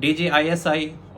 DGISI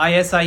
ISI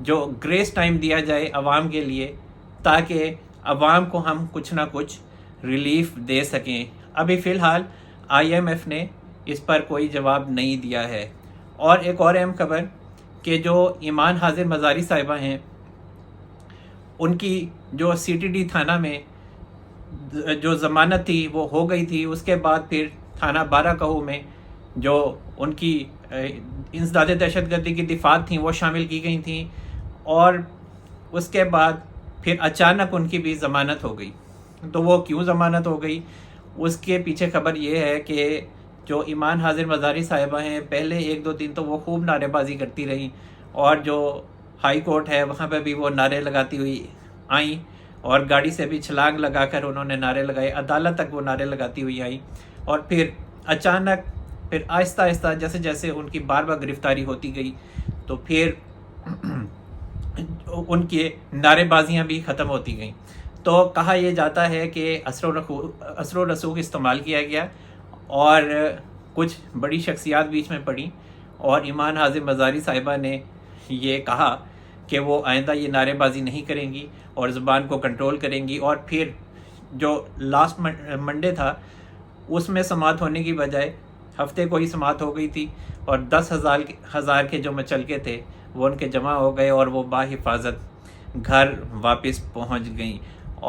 جو grease time دیا جائے عوام کے لیے، تاکہ عوام کو ہم کچھ نہ کچھ ریلیف دے سکیں۔ ابھی فی الحال IMF نے اس پر کوئی جواب نہیں دیا ہے۔ اور ایک اور اہم خبر کہ جو ایمان حاضر مزاری صاحبہ ہیں، ان کی جو CTD تھانہ میں جو ضمانت تھی وہ ہو گئی تھی، اس کے بعد پھر تھانہ بارہ کہو میں جو ان کی انسداد دہشت گردی کی دفعات تھیں وہ شامل کی گئی تھیں، اور اس کے بعد پھر اچانک ان کی بھی ضمانت ہو گئی۔ تو وہ کیوں ضمانت ہو گئی، اس کے پیچھے خبر یہ ہے کہ جو ایمان حاضر مزاری صاحبہ ہیں، پہلے 1 2 دن تو وہ خوب نعرے بازی کرتی رہیں، اور جو ہائی کورٹ ہے وہاں پہ بھی وہ نعرے لگاتی ہوئی آئیں، اور گاڑی سے بھی چھلانگ لگا کر انہوں نے نعرے لگائے، عدالت تک وہ نعرے لگاتی ہوئی آئیں، اور پھر اچانک پھر آہستہ آہستہ جیسے جیسے ان کی بار بار گرفتاری ہوتی گئی تو پھر ان کی نعرے بازیاں بھی ختم ہوتی گئیں۔ تو کہا یہ جاتا ہے کہ اثر و رسوخ استعمال کیا گیا، اور کچھ بڑی شخصیات بیچ میں پڑیں، اور ایمان حاضر مزاری صاحبہ نے یہ کہا کہ وہ آئندہ یہ نعرے بازی نہیں کریں گی اور زبان کو کنٹرول کریں گی، اور پھر جو لاسٹ منڈے تھا اس میں سماعت ہونے کی بجائے ہفتے کو ہی سماعت ہو گئی تھی، اور 10,000 کے جو مچلکے تھے وہ ان کے جمع ہو گئے، اور وہ باحفاظت گھر واپس پہنچ گئیں۔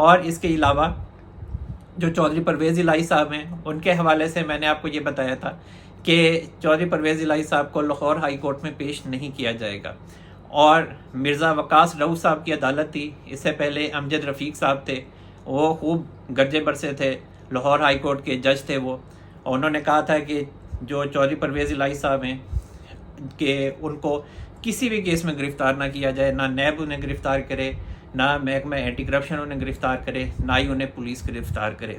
اور اس کے علاوہ جو چودھری پرویز الہی صاحب ہیں، ان کے حوالے سے میں نے آپ کو یہ بتایا تھا کہ چودھری پرویز الہی صاحب کو لاہور ہائی کورٹ میں پیش نہیں کیا جائے گا، اور مرزا وقاص رؤوف صاحب کی عدالت تھی، اس سے پہلے امجد رفیق صاحب تھے، وہ خوب گرجے برسے تھے، لاہور ہائی کورٹ کے جج تھے وہ، اور انہوں نے کہا تھا کہ جو چودھری پرویز الہی صاحب ہیں کہ ان کو کسی بھی کیس میں گرفتار نہ کیا جائے، نہ نیب انہیں گرفتار کرے، نہ محکمہ اینٹی کرپشن انہیں گرفتار کرے، نہ ہی انہیں پولیس گرفتار کرے،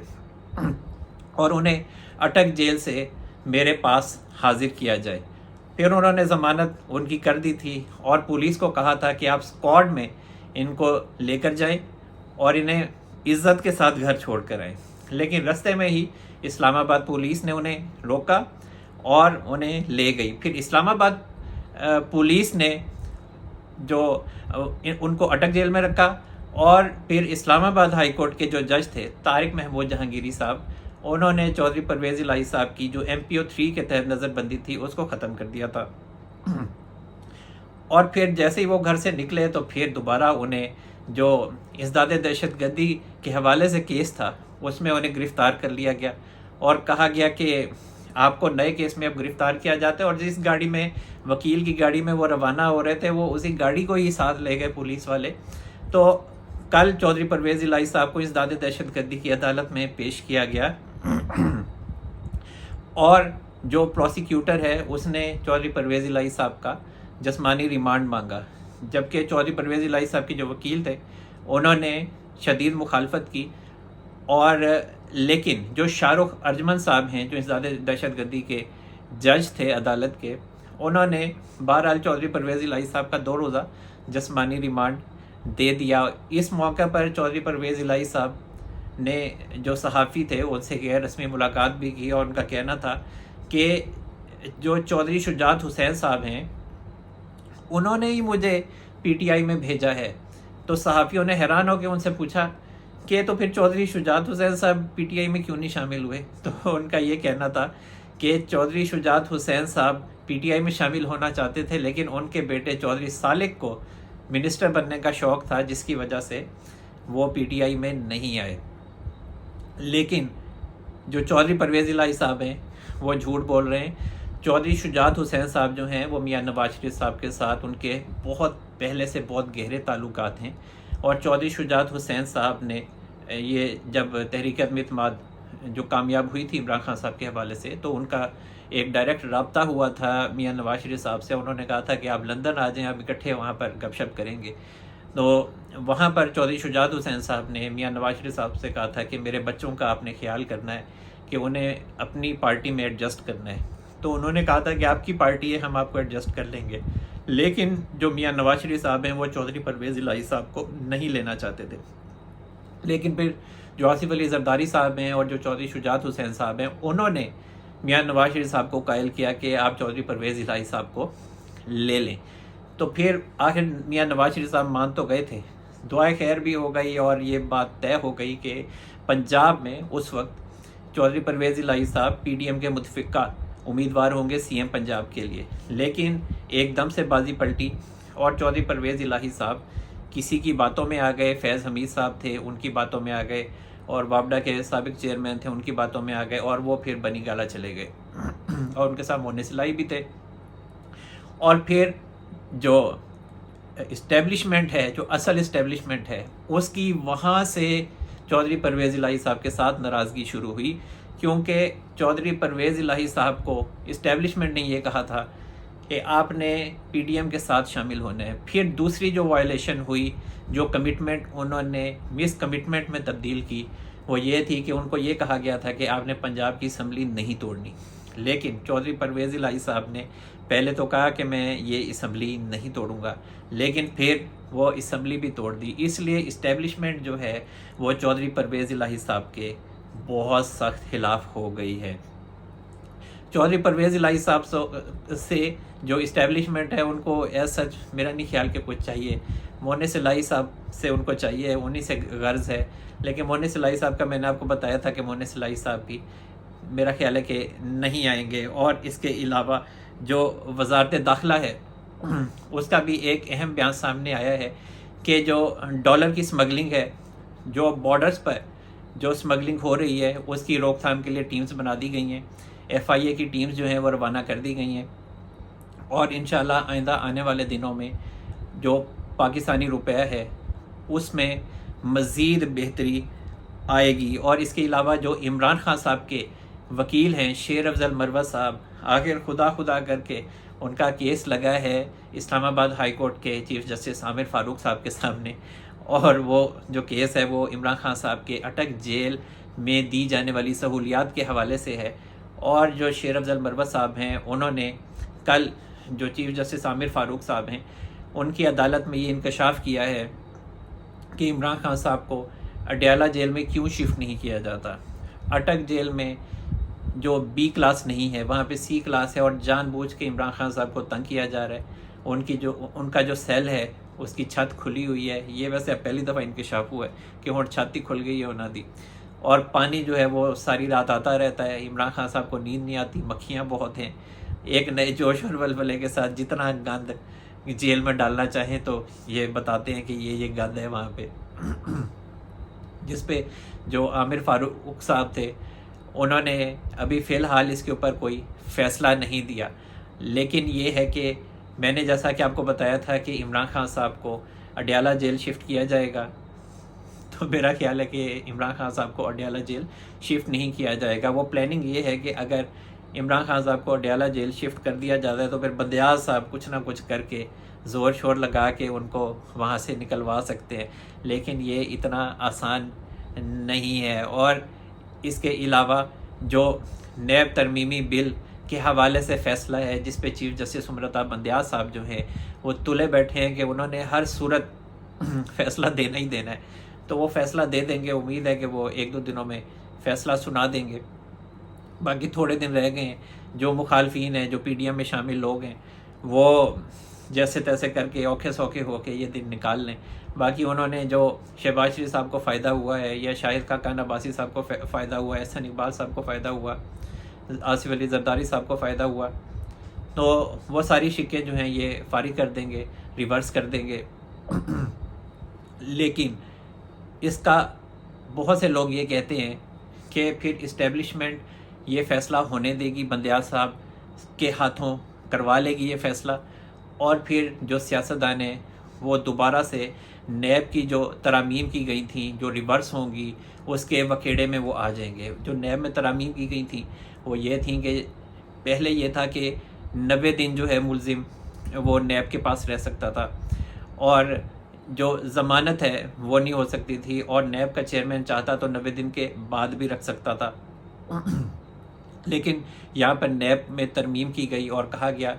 اور انہیں اٹک جیل سے میرے پاس حاضر کیا جائے۔ پھر انہوں نے ضمانت ان کی کر دی تھی، اور پولیس کو کہا تھا کہ آپ اسکواڈ میں ان کو لے کر جائیں اور انہیں عزت کے ساتھ گھر چھوڑ کر آئیں، لیکن رستے میں ہی اسلام آباد پولیس نے انہیں روکا اور انہیں لے گئی۔ پھر اسلام آباد پولیس نے جو ان کو اٹک جیل میں رکھا، اور پھر اسلام آباد ہائی کورٹ کے جو جج تھے طارق محمود جہانگیری صاحب، انہوں نے چودھری پرویز الہی صاحب کی جو MPO 3 کے تحت نظر بندی تھی اس کو ختم کر دیا تھا، اور پھر جیسے ہی وہ گھر سے نکلے تو پھر دوبارہ انہیں جو انسداد دہشت گردی کے حوالے سے کیس تھا اس میں انہیں گرفتار کر لیا گیا، اور کہا گیا کہ آپ کو نئے کیس میں اب گرفتار کیا جاتا ہے، اور جس گاڑی میں وکیل کی گاڑی میں وہ روانہ ہو رہے تھے وہ اسی گاڑی کو ہی ساتھ لے گئے پولیس والے۔ تو کل چودھری پرویز الہی صاحب کو انسداد دہشت گردی کی عدالت میں پیش کیا گیا، اور جو پروسیکیوٹر ہے اس نے چودھری پرویز الہی صاحب کا جسمانی ریمانڈ مانگا، جبکہ چودھری پرویز الہی صاحب کے جو وکیل تھے انہوں نے شدید مخالفت کی، اور لیکن جو شاہ رخ ارجمن صاحب ہیں جو انسداد دہشت گردی کے جج تھے عدالت کے، انہوں نے بہرحال چودھری پرویز الہی صاحب کا 2 روزہ جسمانی ریمانڈ دے دیا۔ اس موقع پر چودھری پرویز الہی صاحب نے جو صحافی تھے ان سے غیر رسمی ملاقات بھی کی، اور ان کا کہنا تھا کہ جو چودھری شجاعت حسین صاحب ہیں انہوں نے ہی مجھے PTI میں بھیجا ہے۔ تو صحافیوں نے حیران ہو کے ان سے پوچھا کہ تو پھر چودھری شجاعت حسین صاحب PTI میں کیوں نہیں شامل ہوئے؟ تو ان کا یہ کہنا تھا کہ چودھری شجاعت حسین صاحب PTI میں شامل ہونا چاہتے تھے، لیکن ان کے بیٹے چودھری سالک کو منسٹر بننے کا شوق تھا، جس کی وجہ سے وہ PTI میں نہیں آئے۔ لیکن جو چودھری پرویز الہی صاحب ہیں وہ جھوٹ بول رہے ہیں۔ چودھری شجاعت حسین صاحب جو ہیں وہ میاں نواز شریف صاحب کے ساتھ ان کے بہت پہلے سے بہت گہرے تعلقات ہیں، اور چودھری شجاعت حسین صاحب نے یہ جب تحریک عدم اعتماد جو کامیاب ہوئی تھی عمران خان صاحب کے حوالے سے، تو ان کا ایک ڈائریکٹ رابطہ ہوا تھا میاں نواز شریف صاحب سے، انہوں نے کہا تھا کہ آپ لندن آ جائیں، آپ اکٹھے وہاں پر گپ شپ کریں گے۔ تو وہاں پر چودھری شجاعت حسین صاحب نے میاں نواز شریف صاحب سے کہا تھا کہ میرے بچوں کا آپ نے خیال کرنا ہے، کہ انہیں اپنی پارٹی میں ایڈجسٹ کرنا ہے۔ تو انہوں نے کہا تھا کہ آپ کی پارٹی ہے، ہم آپ کو ایڈجسٹ کر لیں گے، لیکن جو میاں نواز شریف صاحب ہیں وہ چودھری پرویز الہی صاحب کو نہیں لینا چاہتے تھے۔ لیکن پھر جو آصف علی زرداری صاحب ہیں اور جو چودھری شجاعت حسین صاحب ہیں، انہوں نے میاں نواز شریف صاحب کو قائل کیا کہ آپ چودھری پرویز الہی صاحب کو لے لیں۔ تو پھر آخر میاں نواز شریف صاحب مان تو گئے تھے، دعائے خیر بھی ہو گئی اور یہ بات طے ہو گئی کہ پنجاب میں اس وقت چودھری پرویز الہی صاحب پی ڈی ایم کے متفقہ امیدوار ہوں گے سی ایم پنجاب کے لیے، لیکن ایک دم سے بازی پلٹی اور چودھری پرویز الہی صاحب کسی کی باتوں میں آ گئے، فیض حمید صاحب تھے ان کی باتوں میں آ گئے، اور وابڈا کے سابق چیئرمین تھے ان کی باتوں میں آ گئے، اور وہ پھر بنی گالا چلے گئے اور ان کے ساتھ مونس الہی بھی تھے۔ اور پھر جو اسٹیبلشمنٹ ہے، جو اصل اسٹیبلشمنٹ ہے، اس کی وہاں سے چودھری پرویز الہی صاحب کے ساتھ ناراضگی شروع ہوئی، کیونکہ چودھری پرویز الہی صاحب کو اسٹیبلشمنٹ نے یہ کہا تھا کہ آپ نے پی ڈی ایم کے ساتھ شامل ہونا ہے۔ پھر دوسری جو وائلیشن ہوئی، جو کمٹمنٹ انہوں نے مس کمٹمنٹ میں تبدیل کی، وہ یہ تھی کہ ان کو یہ کہا گیا تھا کہ آپ نے پنجاب کی اسمبلی نہیں توڑنی، لیکن چودھری پرویز الہی صاحب نے پہلے تو کہا کہ میں یہ اسمبلی نہیں توڑوں گا، لیکن پھر وہ اسمبلی بھی توڑ دی۔ اس لیے اسٹیبلشمنٹ جو ہے وہ چودھری پرویز الہی صاحب کے بہت سخت خلاف ہو گئی ہے۔ چودھری پرویز الہی صاحب سے جو اسٹیبلشمنٹ ہے ان کو ایز سچ میرا نہیں خیال کہ کچھ چاہیے، مونس الہی صاحب سے ان کو چاہیے، انہی سے غرض ہے، لیکن مونس الہی صاحب کا میں نے آپ کو بتایا تھا کہ مونس الہی صاحب بھی میرا خیال ہے کہ نہیں آئیں گے۔ اور اس کے علاوہ جو وزارت داخلہ ہے اس کا بھی ایک اہم بیان سامنے آیا ہے کہ جو ڈالر کی سمگلنگ ہے، جو بارڈرز پر جو سمگلنگ ہو رہی ہے اس کی روک تھام کے لیے ٹیمز بنا دی گئی ہیں، ایف آئی اے کی ٹیمز جو ہیں وہ روانہ کر دی گئی ہیں، اور انشاءاللہ آئندہ آنے والے دنوں میں جو پاکستانی روپیہ ہے اس میں مزید بہتری آئے گی۔ اور اس کے علاوہ جو عمران خان صاحب کے وکیل ہیں شیر افضل مروت صاحب، آخر خدا کر کے ان کا کیس لگا ہے اسلام آباد ہائی کورٹ کے چیف جسٹس عامر فاروق صاحب کے سامنے، اور وہ جو کیس ہے وہ عمران خان صاحب کے اٹک جیل میں دی جانے والی سہولیات کے حوالے سے ہے۔ اور جو شیر افضل مروت صاحب ہیں انہوں نے کل جو چیف جسٹس عامر فاروق صاحب ہیں ان کی عدالت میں یہ انکشاف کیا ہے کہ عمران خان صاحب کو اڈیالہ جیل میں کیوں شفٹ نہیں کیا جاتا۔ اٹک جیل میں جو بی کلاس نہیں ہے وہاں پہ سی کلاس ہے، اور جان بوجھ کے عمران خان صاحب کو تنگ کیا جا رہا ہے۔ ان کا جو سیل ہے اس کی چھت کھلی ہوئی ہے، یہ ویسے پہلی دفعہ انکشاف ہوا ہے کہ اور چھت ہی کھل گئی ہے انہوں دی، اور پانی جو ہے وہ ساری رات آتا رہتا ہے۔ عمران خان صاحب کو نیند نہیں آتی، مکھیاں بہت ہیں، ایک نئے جوش اور ولولے کے ساتھ جتنا گند جیل میں ڈالنا چاہیں تو یہ بتاتے ہیں کہ یہ گند ہے وہاں پہ، جس پہ جو عامر فاروق صاحب تھے انہوں نے ابھی فی الحال اس کے اوپر کوئی فیصلہ نہیں دیا، لیکن یہ ہے کہ میں نے جیسا کہ آپ کو بتایا تھا کہ عمران خان صاحب کو اڈیالہ جیل شفٹ کیا جائے گا، تو میرا خیال ہے کہ عمران خان صاحب کو اڈیالہ جیل شفٹ نہیں کیا جائے گا۔ وہ پلاننگ یہ ہے کہ اگر عمران خان صاحب کو اڈیالہ جیل شفٹ کر دیا جاتا ہے تو پھر بندیاز صاحب کچھ نہ کچھ کر کے زور شور لگا کے ان کو وہاں سے نکلوا سکتے ہیں، لیکن یہ اتنا آسان نہیں ہے۔ اور اس کے علاوہ جو نیب ترمیمی بل کے حوالے سے فیصلہ ہے جس پہ چیف جسٹس امرتا بندیاز صاحب جو ہیں وہ تلے بیٹھے ہیں کہ انہوں نے ہر صورت فیصلہ دینا ہی دینا ہے، تو وہ فیصلہ دے دیں گے، امید ہے کہ وہ ایک دو دنوں میں فیصلہ سنا دیں گے۔ باقی تھوڑے دن رہ گئے ہیں، جو مخالفین ہیں، جو پی ڈی ایم میں شامل لوگ ہیں، وہ جیسے تیسے کر کے اوکھے سوکھے ہو کے یہ دن نکال لیں۔ باقی انہوں نے جو شہباز شریف صاحب کو فائدہ ہوا ہے، یا شاہد خاقان عباسی صاحب کو فائدہ ہوا ہے، احسن اقبال صاحب کو فائدہ ہوا، آصف علی زرداری صاحب کو فائدہ ہوا، تو وہ ساری شکیں جو ہیں یہ فارغ کر دیں گے، ریورس کر دیں گے۔ لیکن اس کا بہت سے لوگ یہ کہتے ہیں کہ پھر اسٹیبلشمنٹ یہ فیصلہ ہونے دے گی، بندیاز صاحب کے ہاتھوں کروا لے گی یہ فیصلہ، اور پھر جو سیاستدان ہیں وہ دوبارہ سے نیب کی جو ترامیم کی گئی تھیں جو ریورس ہوں گی اس کے وکیڑے میں وہ آ جائیں گے۔ جو نیب میں ترامیم کی گئی تھیں وہ یہ تھیں کہ پہلے یہ تھا کہ 90 دن جو ہے ملزم وہ نیب کے پاس رہ سکتا تھا، اور جو ضمانت ہے وہ نہیں ہو سکتی تھی، اور نیب کا چیئرمین چاہتا تو 90 دن کے بعد بھی رکھ سکتا تھا۔ لیکن یہاں پر نیب میں ترمیم کی گئی اور کہا گیا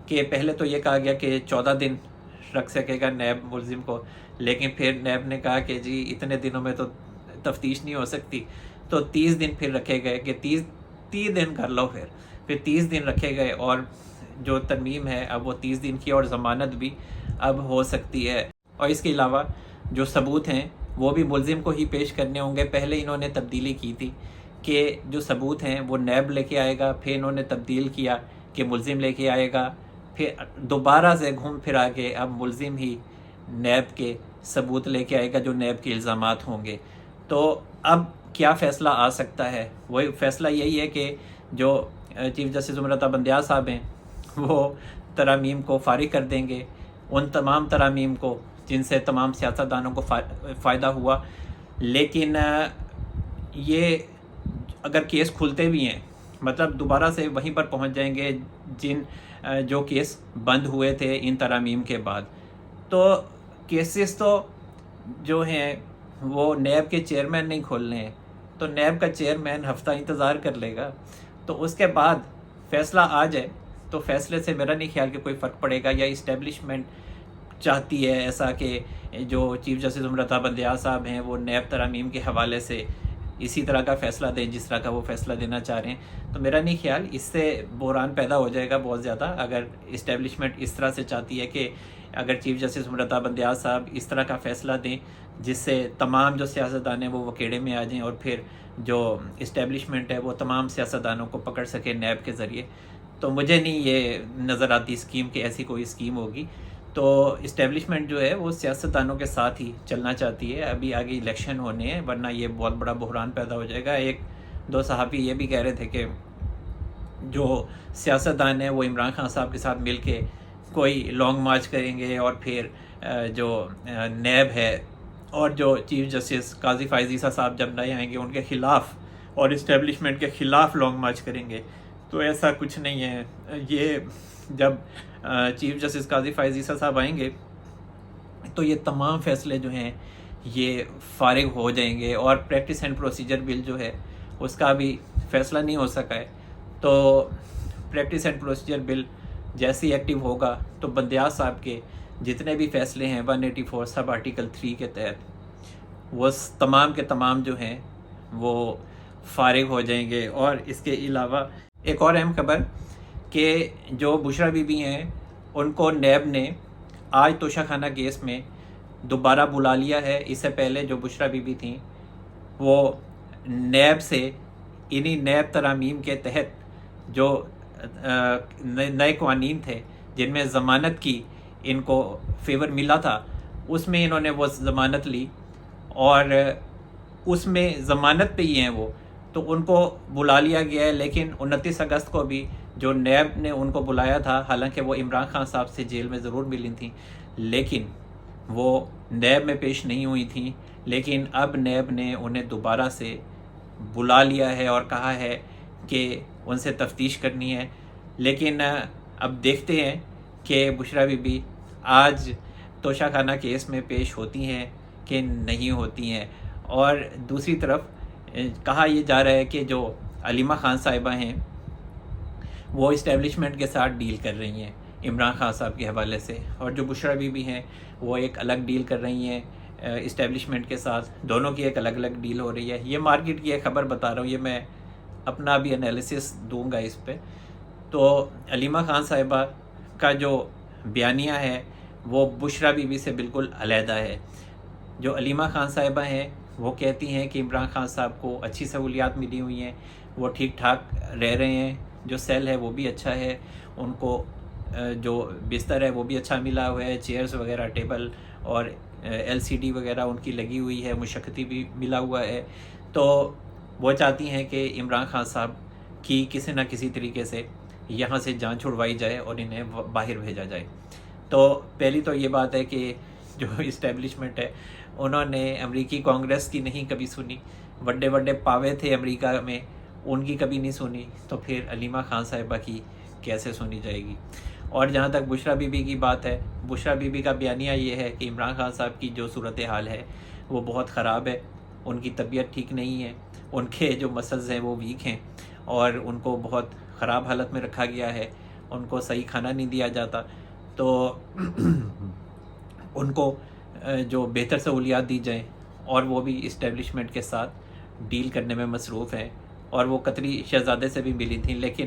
کہ پہلے تو یہ کہا گیا کہ 14 دن رکھ سکے گا نیب ملزم کو، لیکن پھر نیب نے کہا کہ جی اتنے دنوں میں تو تفتیش نہیں ہو سکتی، تو 30 دن پھر رکھے گئے کہ 30 دن کر لو، پھر 30 دن رکھے گئے، اور جو ترمیم ہے اب وہ 30 دن کی اور ضمانت بھی اب ہو سکتی ہے. اور اس کے علاوہ جو ثبوت ہیں وہ بھی ملزم کو ہی پیش کرنے ہوں گے. پہلے انہوں نے تبدیلی کی تھی کہ جو ثبوت ہیں وہ نیب لے کے آئے گا، پھر انہوں نے تبدیل کیا کہ ملزم لے کے آئے گا، پھر دوبارہ سے گھوم پھرا کے اب ملزم ہی نیب کے ثبوت لے کے آئے گا جو نیب کے الزامات ہوں گے. تو اب کیا فیصلہ آ سکتا ہے؟ وہی فیصلہ یہی ہے کہ جو چیف جسٹس زمرتہ بندیال صاحب ہیں وہ ترامیم کو فارغ کر دیں گے، ان تمام ترامیم کو جن سے تمام سیاستدانوں کو فائدہ ہوا. لیکن یہ اگر کیس کھلتے بھی ہیں، مطلب دوبارہ سے وہیں پر پہنچ جائیں گے جو کیس بند ہوئے تھے ان ترامیم کے بعد. تو کیسز تو جو ہیں وہ نیب کے چیئرمین نہیں کھولنے ہیں، تو نیب کا چیئرمین ہفتہ انتظار کر لے گا، تو اس کے بعد فیصلہ آ جائے تو فیصلے سے میرا نہیں خیال کہ کوئی فرق پڑے گا. یا اسٹیبلشمنٹ چاہتی ہے ایسا کہ جو چیف جسٹس زمرتہ بندیال صاحب ہیں وہ نیب ترامیم کے حوالے سے اسی طرح کا فیصلہ دیں جس طرح کا وہ فیصلہ دینا چاہ رہے ہیں. تو میرا نہیں خیال اس سے بحران پیدا ہو جائے گا بہت زیادہ اگر اسٹیبلشمنٹ اس طرح سے چاہتی ہے کہ اگر چیف جسٹس زمرتہ بندیال صاحب اس طرح کا فیصلہ دیں جس سے تمام جو سیاستدان ہیں وہ وکیڑے میں آ جائیں اور پھر جو اسٹیبلشمنٹ ہے وہ تمام سیاستدانوں کو پکڑ سکے نیب کے ذریعے. تو مجھے نہیں یہ نظر آتی اسکیم کہ ایسی کوئی اسکیم ہوگی. تو اسٹیبلشمنٹ جو ہے وہ سیاستدانوں کے ساتھ ہی چلنا چاہتی ہے. ابھی آگے الیکشن ہونے ہیں ورنہ یہ بہت بڑا بحران پیدا ہو جائے گا. ایک دو صحافی یہ بھی کہہ رہے تھے کہ جو سیاستدان ہیں وہ عمران خان صاحب کے ساتھ مل کے کوئی لانگ مارچ کریں گے اور پھر جو نیب ہے اور جو چیف جسٹس قاضی فائز عیسیٰ صاحب جب نئے آئیں گے ان کے خلاف اور اسٹیبلشمنٹ کے خلاف لانگ مارچ کریں گے. تو ایسا کچھ نہیں ہے. یہ جب چیف جسٹس قاضی فائز عیسیٰ صاحب آئیں گے تو یہ تمام فیصلے جو ہیں یہ فارغ ہو جائیں گے اور پریکٹس اینڈ پروسیجر بل جو ہے اس کا بھی فیصلہ نہیں ہو سکا ہے. تو پریکٹس اینڈ پروسیجر بل جیسے ہی ایکٹیو ہوگا تو بندیال صاحب کے جتنے بھی فیصلے ہیں 184 سب آرٹیکل 3 کے تحت وہ تمام کے تمام جو ہیں وہ فارغ ہو جائیں گے. اور اس کے علاوہ ایک اور اہم خبر کہ جو بشرا بی بی ہیں ان کو نیب نے آج توشہ خانہ کیس میں دوبارہ بلا لیا ہے. اس سے پہلے جو بشرا بی بی تھیں وہ نیب سے انہی نیب ترامیم کے تحت جو نئے قوانین تھے جن میں ضمانت کی ان کو فیور ملا تھا اس میں انہوں نے وہ ضمانت لی اور اس میں ضمانت پہ ہی ہیں وہ، تو ان کو بلا لیا گیا ہے. لیکن 29 اگست کو بھی جو نیب نے ان کو بلایا تھا، حالانکہ وہ عمران خان صاحب سے جیل میں ضرور ملی تھیں لیکن وہ نیب میں پیش نہیں ہوئی تھیں. لیکن اب نیب نے انہیں دوبارہ سے بلا لیا ہے اور کہا ہے کہ ان سے تفتیش کرنی ہے. لیکن اب دیکھتے ہیں کہ بشرا بی بی آج توشہ خانہ کیس میں پیش ہوتی ہیں کہ نہیں ہوتی ہیں. اور دوسری طرف کہا یہ جا رہا ہے کہ جو علیمہ خان صاحبہ ہیں وہ اسٹیبلشمنٹ کے ساتھ ڈیل کر رہی ہیں عمران خان صاحب کے حوالے سے، اور جو بشرا بی بی ہیں وہ ایک الگ ڈیل کر رہی ہیں اسٹیبلشمنٹ کے ساتھ. دونوں کی ایک الگ الگ ڈیل ہو رہی ہے. یہ مارکیٹ کی ایک خبر بتا رہا ہوں، یہ میں اپنا بھی انالیسس دوں گا اس پہ. تو علیمہ خان صاحبہ کا جو بیانیہ ہے وہ بشرا بی بی سے بالکل علیحدہ ہے. جو علیمہ خان صاحبہ ہیں وہ کہتی ہیں کہ عمران خان صاحب کو اچھی سہولیات ملی ہوئی ہیں، وہ ٹھیک ٹھاک رہ رہے ہیں، جو سیل ہے وہ بھی اچھا ہے، ان کو جو بستر ہے وہ بھی اچھا ملا ہوا ہے، چیئرز وغیرہ ٹیبل اور LCD وغیرہ ان کی لگی ہوئی ہے، مشقتی بھی ملا ہوا ہے. تو وہ چاہتی ہیں کہ عمران خان صاحب کی کسی نہ کسی طریقے سے یہاں سے جان چھڑوائی جائے اور انہیں باہر بھیجا جائے. تو پہلی تو یہ بات ہے کہ جو اسٹیبلشمنٹ ہے انہوں نے امریکی کانگریس کی نہیں کبھی سنی، بڑے بڑے پاوے تھے امریکہ میں ان کی کبھی نہیں سنی، تو پھر علیمہ خان صاحبہ کی کیسے سنی جائے گی. اور جہاں تک بشرا بی بی کی بات ہے، بشرا بی بی کا بیانیہ یہ ہے کہ عمران خان صاحب کی جو صورتحال ہے وہ بہت خراب ہے، ان کی طبیعت ٹھیک نہیں ہے، ان کے جو مسلز ہیں وہ ویک ہیں اور ان کو بہت خراب حالت میں رکھا گیا ہے، ان کو صحیح کھانا نہیں دیا جاتا. تو ان کو جو بہتر سہولیات دی جائیں، اور وہ بھی اسٹیبلشمنٹ کے ساتھ ڈیل کرنے میں مصروف ہیں. اور وہ قطری شہزادے سے بھی ملی تھیں لیکن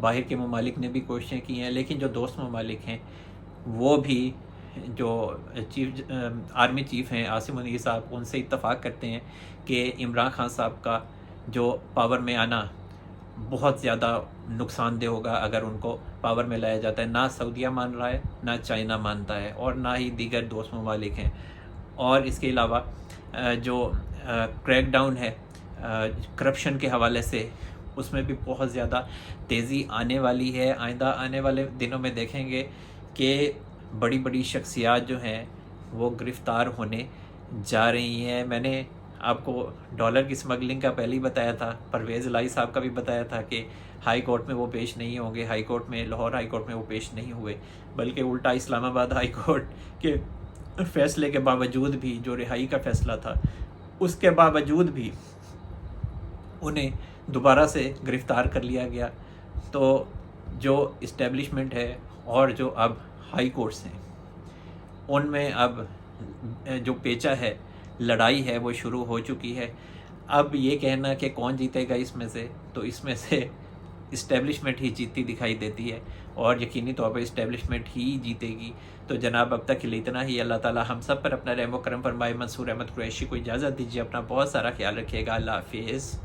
باہر کے ممالک نے بھی کوششیں کی ہیں، لیکن جو دوست ممالک ہیں وہ بھی، جو آرمی چیف ہیں عاصم منیر صاحب، ان سے اتفاق کرتے ہیں کہ عمران خان صاحب کا جو پاور میں آنا بہت زیادہ نقصان دہ ہوگا اگر ان کو پاور میں لایا جاتا ہے۔ نہ سعودیہ مان رہا ہے، نہ چائنا مانتا ہے، اور نہ ہی دیگر دوست ممالک ہیں۔ اور اس کے علاوہ جو کریک ڈاؤن ہے کرپشن کے حوالے سے، اس میں بھی بہت زیادہ تیزی آنے والی ہے۔ آئندہ آنے والے دنوں میں دیکھیں گے کہ بڑی بڑی شخصیات جو ہیں وہ گرفتار ہونے جا رہی ہیں۔ میں نے آپ کو ڈالر کی سمگلنگ کا پہلے ہی بتایا تھا، پرویز الہی صاحب کا بھی بتایا تھا کہ ہائی کورٹ میں وہ پیش نہیں ہوں گے، ہائی کورٹ میں، لاہور ہائی کورٹ میں وہ پیش نہیں ہوئے، بلکہ الٹا اسلام آباد ہائی کورٹ کے فیصلے کے باوجود بھی، جو رہائی کا فیصلہ تھا اس کے باوجود بھی انہیں دوبارہ سے گرفتار کر لیا گیا۔ تو جو اسٹیبلشمنٹ ہے اور جو اب ہائی کورٹس ہیں، ان میں اب جو پیچا ہے، لڑائی ہے، وہ شروع ہو چکی ہے۔ اب یہ کہنا کہ کون جیتے گا اس میں سے، تو اس میں سے اسٹیبلشمنٹ ہی جیتتی دکھائی دیتی ہے، اور یقینی طور پر اسٹیبلشمنٹ ہی جیتے گی۔ تو جناب اب تک کے لیے اتنا ہی۔ اللہ تعالی ہم سب پر اپنا رحم و کرم فرمائے۔ منصور احمد قریشی کو اجازت دیجیے، اپنا بہت سارا خیال رکھیے گا۔ اللہ حافظ۔